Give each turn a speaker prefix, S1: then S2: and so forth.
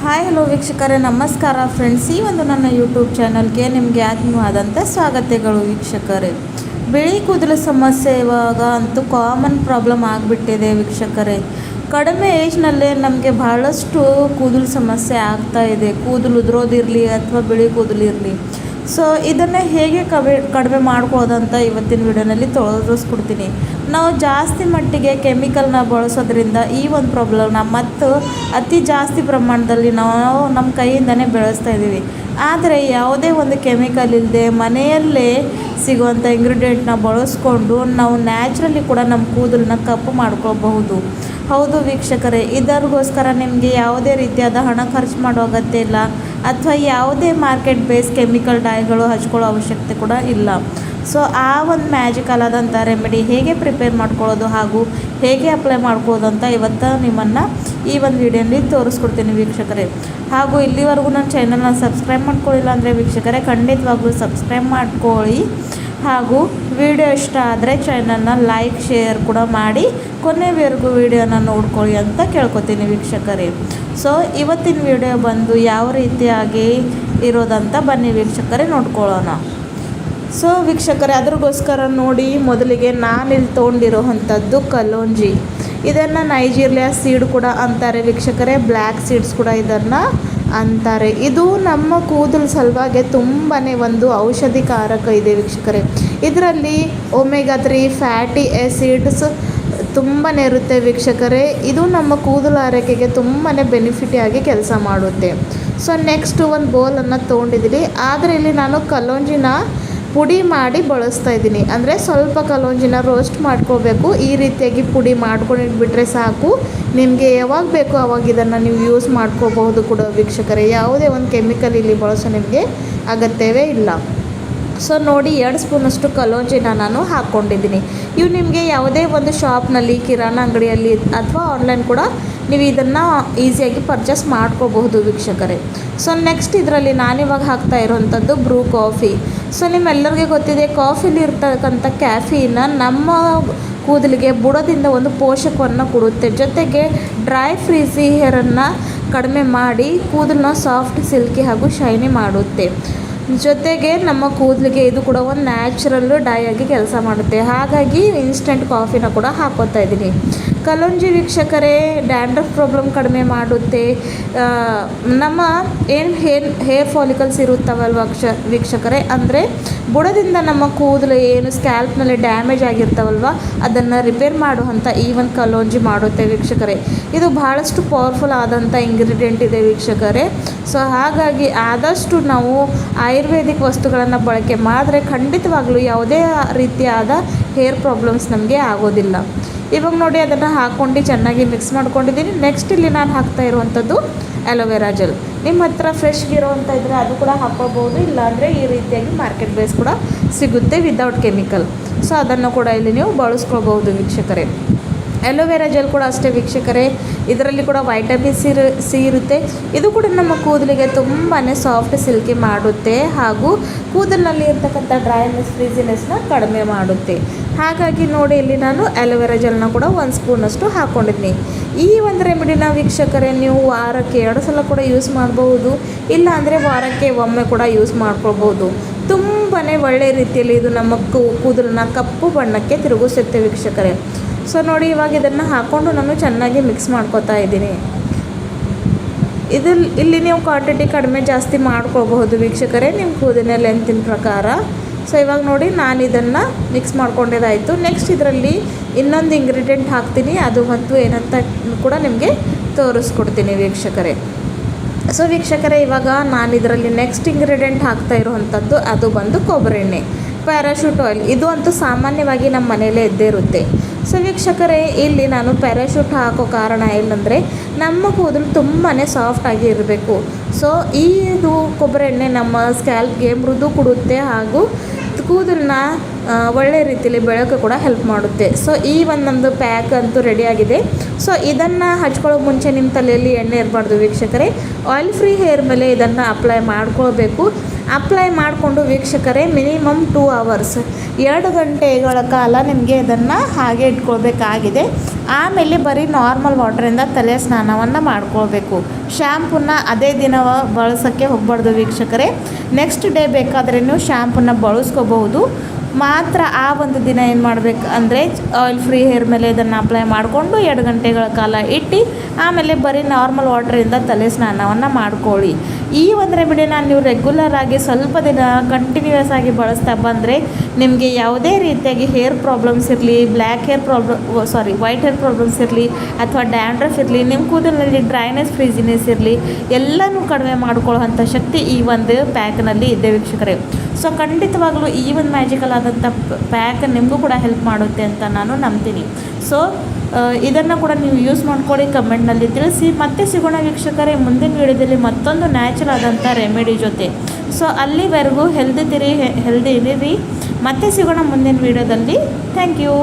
S1: Hi hello ವೀಕ್ಷಕರೇ, ನಮಸ್ಕಾರ friends. ಈ ಒಂದು ನನ್ನ ಯೂಟ್ಯೂಬ್ ಚಾನಲ್ಗೆ ನಿಮಗೆ ಆತ್ಮೀಯವಾದಂಥ ಸ್ವಾಗತಗಳು ವೀಕ್ಷಕರೇ. ಬಿಳಿ ಕೂದಲು ಸಮಸ್ಯೆ ಇವಾಗ ಅಂತೂ ಕಾಮನ್ ಪ್ರಾಬ್ಲಮ್ ಆಗಿಬಿಟ್ಟಿದೆ ವೀಕ್ಷಕರೇ. ಕಡಿಮೆ ಏಜ್ನಲ್ಲೇ ನಮಗೆ ಬಹಳಷ್ಟು ಕೂದಲು ಸಮಸ್ಯೆ ಆಗ್ತಾ ಇದೆ. ಕೂದಲು ಉದುರೋದಿರಲಿ ಅಥವಾ ಬಿಳಿ ಕೂದಲು ಇರಲಿ. ಸೊ ಇದನ್ನು ಹೇಗೆ ಕಡಿಮೆ ಮಾಡ್ಕೊಳ್ಳೋದಂತ ಇವತ್ತಿನ ವಿಡಿಯೋನಲ್ಲಿ ತೋರಿಸ್ಕೊಡ್ತೀನಿ. ನಾವು ಜಾಸ್ತಿ ಮಟ್ಟಿಗೆ ಕೆಮಿಕಲ್ನ ಬಳಸೋದ್ರಿಂದ ಈ ಒಂದು ಪ್ರಾಬ್ಲಮ್ನ ಮತ್ತು ಅತಿ ಜಾಸ್ತಿ ಪ್ರಮಾಣದಲ್ಲಿ ನಾವು ನಮ್ಮ ಕೈಯಿಂದನೇ ಬೆಳೆಸ್ತಾ ಇದ್ದೀವಿ. ಆದರೆ ಯಾವುದೇ ಒಂದು ಕೆಮಿಕಲ್ ಇಲ್ಲದೆ ಮನೆಯಲ್ಲೇ ಸಿಗುವಂಥ ಇಂಗ್ರೀಡಿಯೆಂಟ್ನ ಬಳಸ್ಕೊಂಡು ನಾವು ನ್ಯಾಚುರಲಿ ಕೂಡ ನಮ್ಮ ಕೂದಲನ್ನ ಕಪ್ಪು ಮಾಡ್ಕೊಳ್ಬಹುದು. ಹೌದು ವೀಕ್ಷಕರೇ, ಇದರಿಗೋಸ್ಕರ ನಿಮಗೆ ಯಾವುದೇ ರೀತಿಯಾದ ಹಣ ಖರ್ಚು ಮಾಡೋ ಅಗತ್ಯ ಇಲ್ಲ ಅಥವಾ ಯಾವುದೇ ಮಾರ್ಕೆಟ್ ಬೇಸ್ ಕೆಮಿಕಲ್ ಡೈಗಳು ಹಚ್ಕೊಳ್ಳೋ ಅವಶ್ಯಕತೆ ಕೂಡ ಇಲ್ಲ. ಸೊ ಆ ಒಂದು ಮ್ಯಾಜಿಕಲ್ ಆದಂಥ ರೆಮಿಡಿ ಹೇಗೆ ಪ್ರಿಪೇರ್ ಮಾಡ್ಕೊಳ್ಳೋದು ಹಾಗೂ ಹೇಗೆ ಅಪ್ಲೈ ಮಾಡ್ಕೊಳ್ಳೋದು ಅಂತ ಇವತ್ತು ನಿಮ್ಮನ್ನು ಈ ಒಂದು ವಿಡಿಯೋನಲ್ಲಿ ತೋರಿಸ್ಕೊಡ್ತೀನಿ ವೀಕ್ಷಕರೇ. ಹಾಗೂ ಇಲ್ಲಿವರೆಗೂ ನನ್ನ ಚಾನಲ್ನ ಸಬ್ಸ್ಕ್ರೈಬ್ ಮಾಡ್ಕೊಳ್ಳಿಲ್ಲ ಅಂದರೆ ವೀಕ್ಷಕರೇ ಖಂಡಿತವಾಗ್ಲೂ ಸಬ್ಸ್ಕ್ರೈಬ್ ಮಾಡ್ಕೊಳ್ಳಿ. ಹಾಗೂ ವಿಡಿಯೋ ಇಷ್ಟ ಆದರೆ ಚಾನಲ್ನ ಲೈಕ್ ಶೇರ್ ಕೂಡ ಮಾಡಿ ಕೊನೆವರೆಗೂ ವಿಡಿಯೋನ ನೋಡ್ಕೊಳ್ಳಿ ಅಂತ ಕೇಳ್ಕೊತೀನಿ ವೀಕ್ಷಕರೇ. ಸೊ ಇವತ್ತಿನ ವಿಡಿಯೋ ಬಂದು ಯಾವ ರೀತಿಯಾಗಿ ಇರೋದಂತ ಬನ್ನಿ ವೀಕ್ಷಕರೇ ನೋಡ್ಕೊಳ್ಳೋಣ. ಸೊ ವೀಕ್ಷಕರೇ, ಅದ್ರಗೋಸ್ಕರ ನೋಡಿ ಮೊದಲಿಗೆ ನಾನಿಲ್ಲಿ ತೊಗೊಂಡಿರೋವಂಥದ್ದು ಕಲೋಂಜಿ. ಇದನ್ನು ನೈಜೀರಿಯಾ ಸೀಡ್ ಕೂಡ ಅಂತಾರೆ ವೀಕ್ಷಕರೇ, ಬ್ಲ್ಯಾಕ್ ಸೀಡ್ಸ್ ಕೂಡ ಇದನ್ನು ಅಂತಾರೆ. ಇದು ನಮ್ಮ ಕೂದಲು ಸಲುವಾಗಿ ತುಂಬಾ ಒಂದು ಔಷಧಿಕಾರಕ ಇದೆ ವೀಕ್ಷಕರೇ. ಇದರಲ್ಲಿ ಒಮೆಗಾ 3 ಫ್ಯಾಟಿ ಆ್ಯಸಿಡ್ಸ್ ತುಂಬಾ ಇರುತ್ತೆ ವೀಕ್ಷಕರೇ. ಇದು ನಮ್ಮ ಕೂದಲು ಆರೈಕೆಗೆ ತುಂಬಾ ಬೆನಿಫಿಟಿಯಾಗಿ ಕೆಲಸ ಮಾಡುತ್ತೆ. ಸೊ ನೆಕ್ಸ್ಟ್ ಒಂದು ಬೌಲನ್ನು ತೊಗೊಂಡಿದ್ದೀನಿ. ಆದರೆ ಇಲ್ಲಿ ನಾನು ಕಲೋಂಜಿನ ಪುಡಿ ಮಾಡಿ ಬಳಸ್ತಾ ಇದ್ದೀನಿ. ಅಂದರೆ ಸ್ವಲ್ಪ ಕಲೋಂಜಿನ ರೋಸ್ಟ್ ಮಾಡ್ಕೋಬೇಕು. ಈ ರೀತಿಯಾಗಿ ಪುಡಿ ಮಾಡ್ಕೊಂಡಿಟ್ಬಿಟ್ರೆ ಸಾಕು. ನಿಮಗೆ ಯಾವಾಗ ಬೇಕೋ ಆವಾಗ ಇದನ್ನು ನೀವು ಯೂಸ್ ಮಾಡ್ಕೋಬಹುದು ಕೂಡ ವೀಕ್ಷಕರೇ. ಯಾವುದೇ ಒಂದು ಕೆಮಿಕಲ್ ಇಲ್ಲಿ ಬಳಸೋ ನಿಮಗೆ ಅಗತ್ಯವೇ ಇಲ್ಲ. ಸೊ ನೋಡಿ, 2 ಸ್ಪೂನಷ್ಟು ಕಲೋಂಜಿನ ನಾನು ಹಾಕ್ಕೊಂಡಿದ್ದೀನಿ. ಇವು ನಿಮಗೆ ಯಾವುದೇ ಒಂದು ಶಾಪ್ನಲ್ಲಿ, ಕಿರಾಣ ಅಂಗಡಿಯಲ್ಲಿ ಅಥವಾ ಆನ್ಲೈನ್ ಕೂಡ ನೀವು ಇದನ್ನು ಈಸಿಯಾಗಿ ಪರ್ಚೇಸ್ ಮಾಡ್ಕೋಬಹುದು ವೀಕ್ಷಕರೇ. ಸೊ ನೆಕ್ಸ್ಟ್ ಇದರಲ್ಲಿ ನಾನಿವಾಗ ಹಾಕ್ತಾ ಇರೋವಂಥದ್ದು ಬ್ರೂ ಕಾಫಿ. ಸೊ ನಿಮ್ಮೆಲ್ಲರಿಗೆ ಗೊತ್ತಿದೆ, ಕಾಫಿಲಿ ಇರ್ತಕ್ಕಂಥ ಕ್ಯಾಫೀನ ನಮ್ಮ ಕೂದಲಿಗೆ ಬುಡದಿಂದ ಒಂದು ಪೋಷಕವನ್ನು ಕೊಡುತ್ತೆ. ಜೊತೆಗೆ ಡ್ರೈ ಫ್ರೀಸಿ ಹೇರನ್ನು ಕಡಿಮೆ ಮಾಡಿ ಕೂದಲನ್ನ ಸಾಫ್ಟ್, ಸಿಲ್ಕಿ ಹಾಗೂ ಶೈನಿ ಮಾಡುತ್ತೆ. ಜೊತೆಗೆ ನಮ್ಮ ಕೂದಲಿಗೆ ಇದು ಕೂಡ ಒಂದು ನ್ಯಾಚುರಲ್ ಡೈ ಆಗಿ ಕೆಲಸ ಮಾಡುತ್ತೆ. ಹಾಗಾಗಿ ಇನ್ಸ್ಟೆಂಟ್ ಕಾಫಿನ ಕೂಡ ಹಾಕೋತಾ ಇದ್ದೀನಿ. ಕಲೋಂಜಿ ವೀಕ್ಷಕರೇ ಡ್ಯಾಂಡ್ರಫ್ ಪ್ರಾಬ್ಲಮ್ ಕಡಿಮೆ ಮಾಡುತ್ತೆ. ನಮ್ಮ ಏನು ಹೇರ್ ಫಾಲಿಕಲ್ಸ್ ಇರುತ್ತವಲ್ವ ವೀಕ್ಷಕರೇ, ಅಂದರೆ ಬುಡದಿಂದ ನಮ್ಮ ಕೂದಲು ಏನು ಸ್ಕ್ಯಾಲ್ಪ್ನಲ್ಲಿ ಡ್ಯಾಮೇಜ್ ಆಗಿರ್ತಾವಲ್ವ ಅದನ್ನು ರಿಪೇರ್ ಮಾಡುವಂಥ ಈ ಒಂದು ಕಲೋಂಜಿ ಮಾಡುತ್ತೆ ವೀಕ್ಷಕರೇ. ಇದು ಬಹಳಷ್ಟು ಪವರ್ಫುಲ್ ಆದಂಥ ಇಂಗ್ರೀಡಿಯೆಂಟ್ ಇದೆ ವೀಕ್ಷಕರೇ. ಸೊ ಹಾಗಾಗಿ ಆದಷ್ಟು ನಾವು ಆಯುರ್ವೇದಿಕ್ ವಸ್ತುಗಳನ್ನು ಬಳಕೆ ಮಾಡಿದ್ರೆ ಖಂಡಿತವಾಗ್ಲೂ ಯಾವುದೇ ರೀತಿಯಾದ ಹೇರ್ ಪ್ರಾಬ್ಲಮ್ಸ್ ನಮಗೆ ಆಗೋದಿಲ್ಲ. ಇವಾಗ ನೋಡಿ, ಅದನ್ನು ಹಾಕ್ಕೊಂಡು ಚೆನ್ನಾಗಿ ಮಿಕ್ಸ್ ಮಾಡ್ಕೊಂಡಿದ್ದೀನಿ. ನೆಕ್ಸ್ಟ್ ಇಲ್ಲಿ ನಾನು ಹಾಕ್ತಾ ಇರುವಂಥದ್ದು ಅಲೋವೆರಾ ಜೆಲ್. ನಿಮ್ಮ ಹತ್ರ ಫ್ರೆಶ್ಗಿರೋವಂಥ ಇದ್ದರೆ ಅದು ಕೂಡ ಹಾಕ್ಕೋಬೋದು. ಇಲ್ಲಾಂದರೆ ಈ ರೀತಿಯಾಗಿ ಮಾರ್ಕೆಟ್ ಬೇಸ್ ಕೂಡ ಸಿಗುತ್ತೆ ವಿದೌಟ್ ಕೆಮಿಕಲ್. ಸೊ ಅದನ್ನು ಕೂಡ ಇಲ್ಲಿ ನೀವು ಬಳಸ್ಕೋಬಹುದು ವೀಕ್ಷಕರೇ. ಅಲೋವೆರಾ ಜೆಲ್ ಕೂಡ ಅಷ್ಟೇ ವೀಕ್ಷಕರೇ, ಇದರಲ್ಲಿ ಕೂಡ ವೈಟಮಿನ್ ಸಿ ಇರುತ್ತೆ. ಇದು ಕೂಡ ನಮ್ಮ ಕೂದಲಿಗೆ ತುಂಬಾ ಸಾಫ್ಟ್, ಸಿಲ್ಕಿ ಮಾಡುತ್ತೆ ಹಾಗೂ ಕೂದಲಿನಲ್ಲಿ ಇರ್ತಕ್ಕಂಥ ಡ್ರೈನೆಸ್, ಫ್ರೀಸಿನೆಸ್ನ ಕಡಿಮೆ ಮಾಡುತ್ತೆ. ಹಾಗಾಗಿ ನೋಡಿ, ಇಲ್ಲಿ ನಾನು ಅಲೋವೆರಾ ಜೆಲ್ನ ಕೂಡ 1 ಸ್ಪೂನಷ್ಟು ಹಾಕ್ಕೊಂಡಿದ್ದೀನಿ. ಈ ಒಂದು ರೆಮಿಡಿನ ವೀಕ್ಷಕರೇ ನೀವು ವಾರಕ್ಕೆ 2 ಸಲ ಕೂಡ ಯೂಸ್ ಮಾಡ್ಬೋದು. ಇಲ್ಲ ಅಂದರೆ ವಾರಕ್ಕೆ ಒಮ್ಮೆ ಕೂಡ ಯೂಸ್ ಮಾಡ್ಕೊಳ್ಬೋದು. ತುಂಬಾ ಒಳ್ಳೆಯ ರೀತಿಯಲ್ಲಿ ಇದು ನಮ್ಮ ಕೂದಲನ್ನ ಕಪ್ಪು ಬಣ್ಣಕ್ಕೆ ತಿರುಗಿಸುತ್ತೆ ವೀಕ್ಷಕರೇ. ಸೊ ನೋಡಿ, ಇವಾಗ ಇದನ್ನು ಹಾಕ್ಕೊಂಡು ನಾನು ಚೆನ್ನಾಗಿ ಮಿಕ್ಸ್ ಮಾಡ್ಕೊತಾ ಇದ್ದೀನಿ. ಇಲ್ಲಿ ನೀವು ಕ್ವಾಂಟಿಟಿ ಕಡಿಮೆ ಜಾಸ್ತಿ ಮಾಡ್ಕೋಬಹುದು ವೀಕ್ಷಕರೇ, ನಿಮ್ಮ ಕೂದಲಿನ ಲೆಂತಿನ ಪ್ರಕಾರ. ಸೊ ಇವಾಗ ನೋಡಿ, ನಾನು ಇದನ್ನು ಮಿಕ್ಸ್ ಮಾಡ್ಕೊಂಡಿದ್ದಾಯಿತು. ನೆಕ್ಸ್ಟ್ ಇದರಲ್ಲಿ ಇನ್ನೊಂದು ಇಂಗ್ರೀಡಿಯೆಂಟ್ ಹಾಕ್ತೀನಿ. ಅದು ಮತ್ತು ಏನಂತ ಕೂಡ ನಿಮಗೆ ತೋರಿಸ್ಕೊಡ್ತೀನಿ ವೀಕ್ಷಕರೇ. ಸೊ ವೀಕ್ಷಕರೇ, ಇವಾಗ ನಾನು ಇದರಲ್ಲಿ ನೆಕ್ಸ್ಟ್ ಇಂಗ್ರೀಡಿಯೆಂಟ್ ಹಾಕ್ತಾ ಇರುವಂಥದ್ದು ಅದು ಬಂದು ಕೊಬ್ಬರಿ ಎಣ್ಣೆ, ಪ್ಯಾರಾಶೂಟ್ ಆಯಿಲ್. ಇದು ಅಂತೂ ಸಾಮಾನ್ಯವಾಗಿ ನಮ್ಮ ಮನೆಯಲ್ಲೇ ಇದ್ದೇ ಇರುತ್ತೆ. ಸೊ ವೀಕ್ಷಕರೇ, ಇಲ್ಲಿ ನಾನು ಪ್ಯಾರಾಶೂಟ್ ಹಾಕೋ ಕಾರಣ ಏನಂದರೆ ನಮ್ಮ ಕೂದಲು ತುಂಬಾ ಸಾಫ್ಟಾಗಿ ಇರಬೇಕು. ಸೊ ಇದು ಕೊಬ್ಬರಿ ಎಣ್ಣೆ ನಮ್ಮ ಸ್ಕ್ಯಾಲ್ಪ್ಗೆ ಮೃದು ಕೊಡುತ್ತೆ ಹಾಗೂ ಕೂದಲನ್ನ ಒಳ್ಳೆ ರೀತಿಯಲ್ಲಿ ಬೆಳಕು ಕೂಡ ಹೆಲ್ಪ್ ಮಾಡುತ್ತೆ. ಸೊ ಈ ಒಂದೊಂದು ಪ್ಯಾಕ್ ಅಂತೂ ರೆಡಿಯಾಗಿದೆ. ಸೊ ಇದನ್ನು ಹಚ್ಕೊಳ್ಳೋ ಮುಂಚೆ ನಿಮ್ಮ ತಲೆಯಲ್ಲಿ ಎಣ್ಣೆ ಇರಬಾರ್ದು ವೀಕ್ಷಕರೇ. ಆಯಿಲ್ ಫ್ರೀ ಹೇರ್ ಮೇಲೆ ಇದನ್ನು ಅಪ್ಲೈ ಮಾಡ್ಕೊಳ್ಬೇಕು. ಅಪ್ಲೈ ಮಾಡಿಕೊಂಡು ವೀಕ್ಷಕರೇ ಮಿನಿಮಮ್ 2 ಅವರ್ಸ್ 2 ಗಂಟೆಗಳ ಕಾಲ ನಿಮಗೆ ಇದನ್ನು ಹಾಗೆ ಇಟ್ಕೊಳ್ಬೇಕಾಗಿದೆ. ಆಮೇಲೆ ಬರೀ ನಾರ್ಮಲ್ ವಾಟ್ರಿಂದ ತಲೆ ಸ್ನಾನವನ್ನು ಮಾಡ್ಕೊಳ್ಬೇಕು. ಶ್ಯಾಂಪೂನ ಅದೇ ದಿನ ಬಳಸೋಕ್ಕೆ ಹೋಗಬಾರ್ದು ವೀಕ್ಷಕರೇ. ನೆಕ್ಸ್ಟ್ ಡೇ ಬೇಕಾದರೆ ನೀವು ಶ್ಯಾಂಪೂನ ಬಳಸ್ಕೋಬಹುದು. ಮಾತ್ರ ಆ ಒಂದು ದಿನ ಏನು ಮಾಡಬೇಕು ಅಂದರೆ ಆಯಿಲ್ ಫ್ರೀ ಹೇರ್ ಮೇಲೆ ಇದನ್ನು ಅಪ್ಲೈ ಮಾಡಿಕೊಂಡು 2 ಗಂಟೆಗಳ ಕಾಲ ಇಟ್ಟು ಆಮೇಲೆ ಬರೀ ನಾರ್ಮಲ್ ವಾಟ್ರಿಂದ ತಲೆ ಸ್ನಾನವನ್ನು ಮಾಡ್ಕೊಳ್ಳಿ. ಈ ಒಂದು ರೆಮಿಡಿನ ನೀವು ರೆಗ್ಯುಲರ್ ಆಗಿ ಸ್ವಲ್ಪ ದಿನ ಕಂಟಿನ್ಯೂಯಸ್ ಆಗಿ ಬಳಸ್ತಾ ಬಂದರೆ ನಿಮಗೆ ಯಾವುದೇ ರೀತಿಯಾಗಿ ಹೇರ್ ಪ್ರಾಬ್ಲಮ್ಸ್ ಇರಲಿ, ವೈಟ್ ಹೇರ್ ಪ್ರಾಬ್ಲಮ್ಸ್ ಇರಲಿ ಅಥವಾ ಡ್ಯಾಂಡ್ರಫ್ ಇರಲಿ, ನಿಮ್ಮ ಕೂದಲಿನಲ್ಲಿ ಡ್ರೈನೆಸ್ ಫ್ರೀಜಿನೆಸ್ ಇರಲಿ, ಎಲ್ಲನೂ ಕಡಿಮೆ ಮಾಡ್ಕೊಳ್ಳೋವಂಥ ಶಕ್ತಿ ಈ ಒಂದು ಪ್ಯಾಕ್ನಲ್ಲಿ ಇದೆ ವೀಕ್ಷಕರೇ. ಸೊ ಖಂಡಿತವಾಗಲೂ ಈ ಒಂದು ಮ್ಯಾಜಿಕಲ್ ಆದಂಥ ಪ್ಯಾಕ್ ನಿಮಗೂ ಕೂಡ ಹೆಲ್ಪ್ ಮಾಡುತ್ತೆ ಅಂತ ನಾನು ನಂಬ್ತೀನಿ. ಸೊ ಇದನ್ನು ಕೂಡ ನೀವು ಯೂಸ್ ಮಾಡ್ಕೊಳ್ಳಿ, ಕಮೆಂಟ್ನಲ್ಲಿ ತಿಳಿಸಿ. ಮತ್ತೆ ಸಿಗೋಣ ವೀಕ್ಷಕರೇ ಮುಂದಿನ ವಿಡಿಯೋದಲ್ಲಿ ಮತ್ತೊಂದು ನ್ಯಾಚುರಲ್ ಆದಂಥ ರೆಮಿಡಿ ಜೊತೆ. ಸೊ ಅಲ್ಲಿವರೆಗೂ ಹೆಲ್ದಿ ಇರಿ. ಮತ್ತೆ ಸಿಗೋಣ ಮುಂದಿನ ವಿಡಿಯೋದಲ್ಲಿ. Thank you.